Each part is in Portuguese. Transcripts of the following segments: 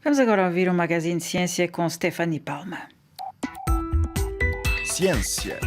Vamos agora ouvir o Magazine de Ciência com Stephanie Palma. Ciência.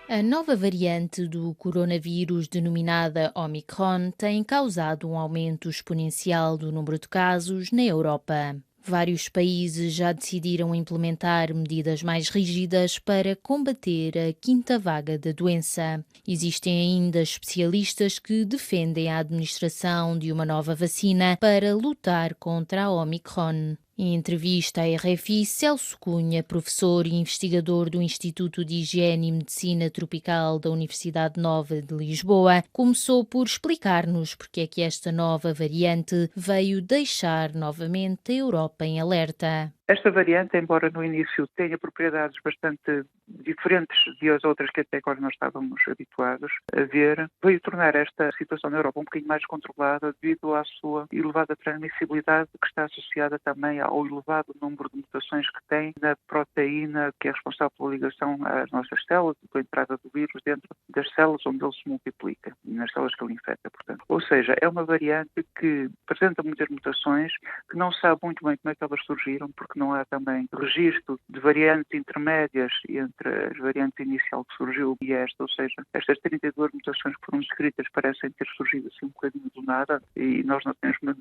A nova variante do coronavírus, denominada Omicron, tem causado um aumento exponencial do número de casos na Europa. Vários países já decidiram implementar medidas mais rígidas para combater a quinta vaga da doença. Existem ainda especialistas que defendem a administração de uma nova vacina para lutar contra a Omicron. Em entrevista à RFI, Celso Cunha, professor e investigador do Instituto de Higiene e Medicina Tropical da Universidade Nova de Lisboa, começou por explicar-nos porque é que esta nova variante veio deixar novamente a Europa em alerta. Esta variante, embora no início tenha propriedades bastante diferentes de as outras que até agora nós estávamos habituados a ver, veio tornar esta situação na Europa um bocadinho mais controlada devido à sua elevada transmissibilidade, que está associada também ao elevado número de mutações que tem na proteína que é responsável pela ligação às nossas células e pela entrada do vírus dentro das células onde ele se multiplica, nas células que ele infecta, portanto. Ou seja, é uma variante que apresenta muitas mutações, que não se sabe muito bem como é que elas surgiram, porque não há também registro de variantes intermédias entre as variantes inicial que surgiu e esta, ou seja, estas 32 mutações que foram descritas parecem ter surgido assim um bocadinho do nada e nós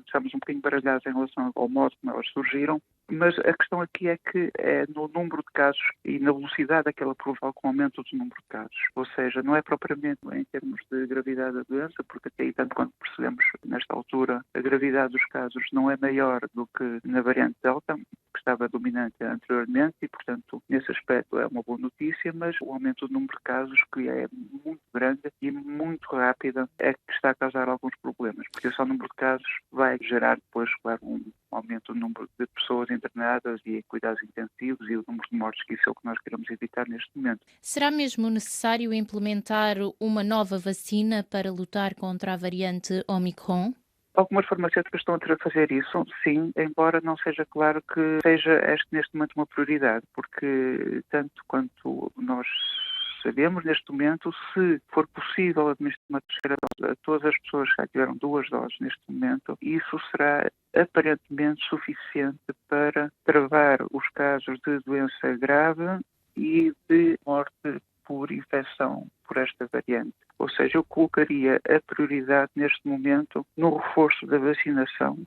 estamos um bocadinho baralhados em relação ao modo como elas surgiram, mas a questão aqui é que é no número de casos e na velocidade a que ela provoca um aumento do número de casos, ou seja, não é propriamente em termos de gravidade da doença, porque até aí, tanto quanto percebemos nesta altura, a gravidade dos casos não é maior do que na variante Delta, que estava dominante anteriormente e, portanto, nesse aspecto é uma boa notícia, mas o aumento do número de casos, que é muito grande e muito rápida, é que está a causar alguns problemas, porque esse número de casos vai gerar depois, claro, um aumento do número de pessoas internadas e em cuidados intensivos e o número de mortes, que isso é o que nós queremos evitar neste momento. Será mesmo necessário implementar uma nova vacina para lutar contra a variante Omicron? Algumas farmacêuticas estão a fazer isso, sim, embora não seja claro que seja neste momento uma prioridade, porque tanto quanto nós sabemos neste momento, se for possível administrar uma terceira dose a todas as pessoas que já tiveram 2 doses neste momento, isso será aparentemente suficiente para travar os casos de doença grave e de morte por infecção por esta variante. Ou seja, eu colocaria a prioridade neste momento no reforço da vacinação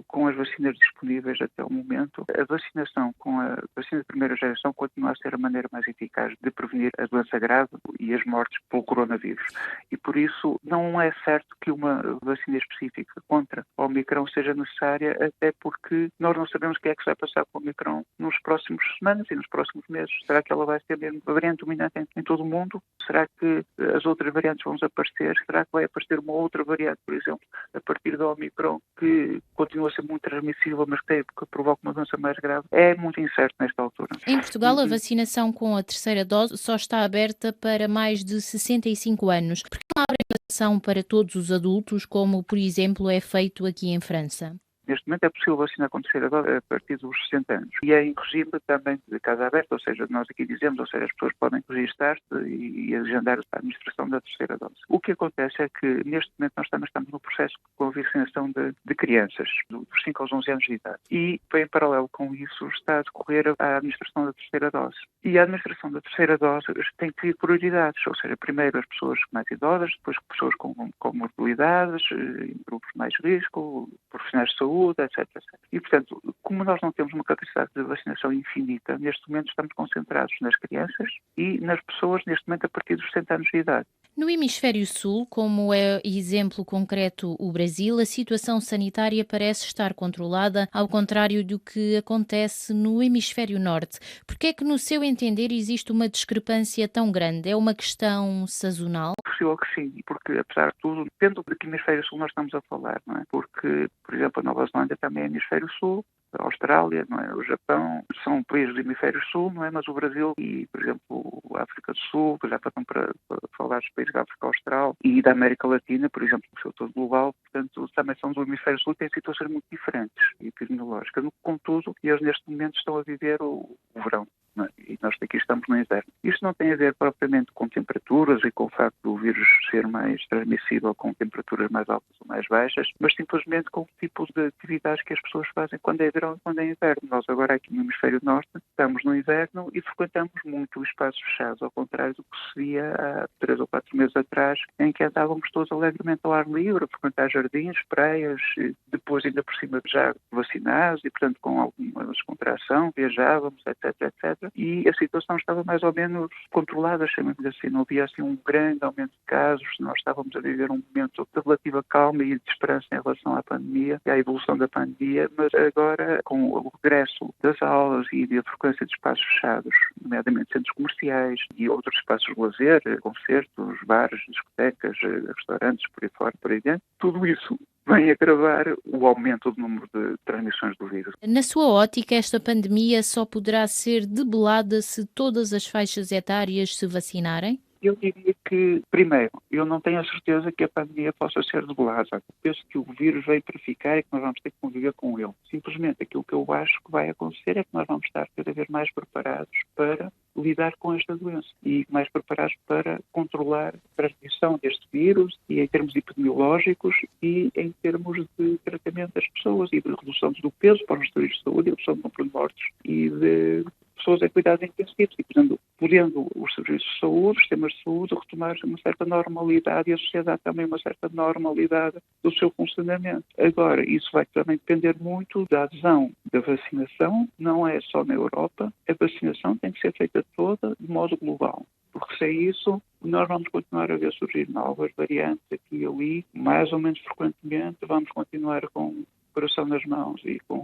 com as vacinas disponíveis até o momento. A vacinação com a vacina de primeira geração continua a ser a maneira mais eficaz de prevenir a doença grave e as mortes pelo coronavírus. E por isso não é certo que uma vacina específica contra o Omicron seja necessária, até porque nós não sabemos o que é que vai passar com o Omicron nos próximos semanas e nos próximos meses. Será que ela vai ser mesmo a variante dominante em todo o mundo? Será que as outras variantes vão desaparecer? Será que vai aparecer uma outra variante, por exemplo, a partir do Omicron, que continua a ser muito transmissível, mas que provoca uma doença mais grave? É muito incerto nesta altura. Em Portugal, a vacinação com a terceira dose só está aberta para mais de 65 anos. Por que não abre a vacinação para todos os adultos, como, por exemplo, é feito aqui em França? Neste momento é possível vacinar com terceira dose a partir dos 60 anos. E é em regime também de casa aberta, ou seja, nós aqui dizemos, ou seja, as pessoas podem registrar-se e agendar a administração da terceira dose. O que acontece é que neste momento nós estamos no processo com a vacinação de crianças, dos 5 aos 11 anos de idade. E, em paralelo com isso, está a decorrer a administração da terceira dose. E a administração da terceira dose tem que ter prioridades, ou seja, primeiro as pessoas mais idosas, depois pessoas com morbilidades, em grupos mais de risco, profissionais de saúde, etc. E, portanto, como nós não temos uma capacidade de vacinação infinita, neste momento estamos concentrados nas crianças e nas pessoas, neste momento, a partir dos 60 anos de idade. No Hemisfério Sul, como é exemplo concreto o Brasil, a situação sanitária parece estar controlada, ao contrário do que acontece no Hemisfério Norte. Por que é que, no seu entender, existe uma discrepância tão grande? É uma questão sazonal? Possível que sim, porque, apesar de tudo, depende de que Hemisfério Sul nós estamos a falar, não é? Porque, por exemplo, a Nova Zelândia também é Hemisfério Sul, a Austrália, não é? O Japão, são países do Hemisfério Sul, não é? Mas o Brasil e, por exemplo, a África do Sul, já estão para falar dos países da África Austral e da América Latina, por exemplo, no seu todo global, portanto, também são do Hemisfério Sul e têm situações muito diferentes epidemiológicas. Contudo, eles neste momento estão a viver o verão. não é? E nós aqui estamos no inverno. Isto não tem a ver propriamente com temperaturas e com o facto do vírus ser mais transmissível com temperaturas mais altas ou mais baixas, mas simplesmente com o tipo de atividades que as pessoas fazem quando é verão e quando é inverno. Nós agora aqui no hemisfério norte estamos no inverno e frequentamos muito espaços fechados, ao contrário do que se via há 3 ou 4 meses atrás, em que andávamos todos alegremente ao ar livre, a frequentar jardins, praias, e depois ainda por cima já vacinados e, portanto, com alguma descontração, viajávamos, etc, etc. E a situação estava mais ou menos controlada, chamemos assim, não havia assim um grande aumento de casos, nós estávamos a viver um momento de relativa calma e de esperança em relação à pandemia e à evolução da pandemia, mas agora, com o regresso das aulas e da frequência de espaços fechados, nomeadamente centros comerciais e outros espaços de lazer, concertos, bares, discotecas, restaurantes, por aí fora, por aí dentro, tudo isso vem agravar o aumento do número de transmissões do vírus. Na sua ótica, esta pandemia só poderá ser debelada se todas as faixas etárias se vacinarem? Eu diria que, primeiro, eu não tenho a certeza que a pandemia possa ser debelada. Eu penso que o vírus veio para ficar e que nós vamos ter que conviver com ele. Simplesmente aquilo que eu acho que vai acontecer é que nós vamos estar cada vez mais preparados para lidar com esta doença e mais preparados para controlar a transmissão deste vírus e em termos epidemiológicos e em termos de tratamento das pessoas e de redução do peso para os serviços de saúde, e redução do número de mortes e de pessoas em cuidados intensivos e, portanto, podendo os serviços de saúde, os sistemas de saúde, retomar uma certa normalidade e a sociedade também uma certa normalidade do seu funcionamento. Agora, isso vai também depender muito da adesão da vacinação, não é só na Europa, a vacinação tem que ser feita toda de modo global. Porque sem isso, nós vamos continuar a ver surgir novas variantes aqui e ali, mais ou menos frequentemente, vamos continuar com o coração nas mãos e com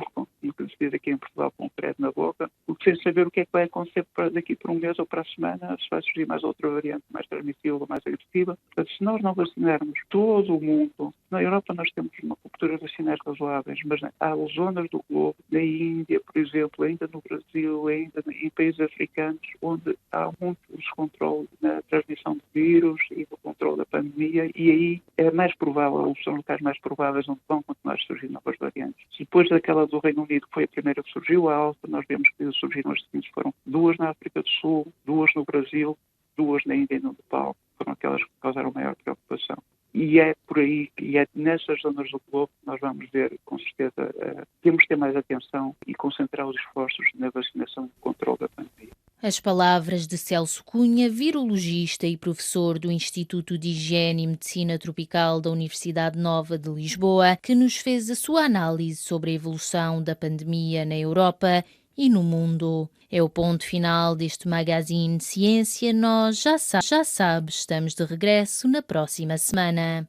como se diz aqui em Portugal, com o credo na boca, porque sem saber o que é que vai acontecer daqui por um mês ou para a semana, se vai surgir mais outra variante mais transmissível ou mais agressiva. Portanto, se nós não vacinarmos todo o mundo, na Europa nós temos uma cobertura vacinal razoáveis, mas há zonas do globo, na Índia, por exemplo, ainda no Brasil, ainda em países africanos, onde há muito descontrole na transmissão de vírus e no controle da pandemia, e aí é mais provável, são locais mais prováveis onde vão continuar a surgir novas variantes. Depois daquela do Reino Unido, que foi a primeira que surgiu, a Alfa, nós vemos que surgiram as seguintes, foram 2 na África do Sul, 2 no Brasil, 2 na Índia e no Nepal, foram aquelas que causaram maior preocupação. E é por aí, e é nessas zonas do globo que nós vamos ver, com certeza, temos que ter mais atenção e concentrar os esforços na vacinação e controle da pandemia. As palavras de Celso Cunha, virologista e professor do Instituto de Higiene e Medicina Tropical da Universidade Nova de Lisboa, que nos fez a sua análise sobre a evolução da pandemia na Europa e no mundo. É o ponto final deste Magazine de Ciência. Nós, já sabe, estamos de regresso na próxima semana.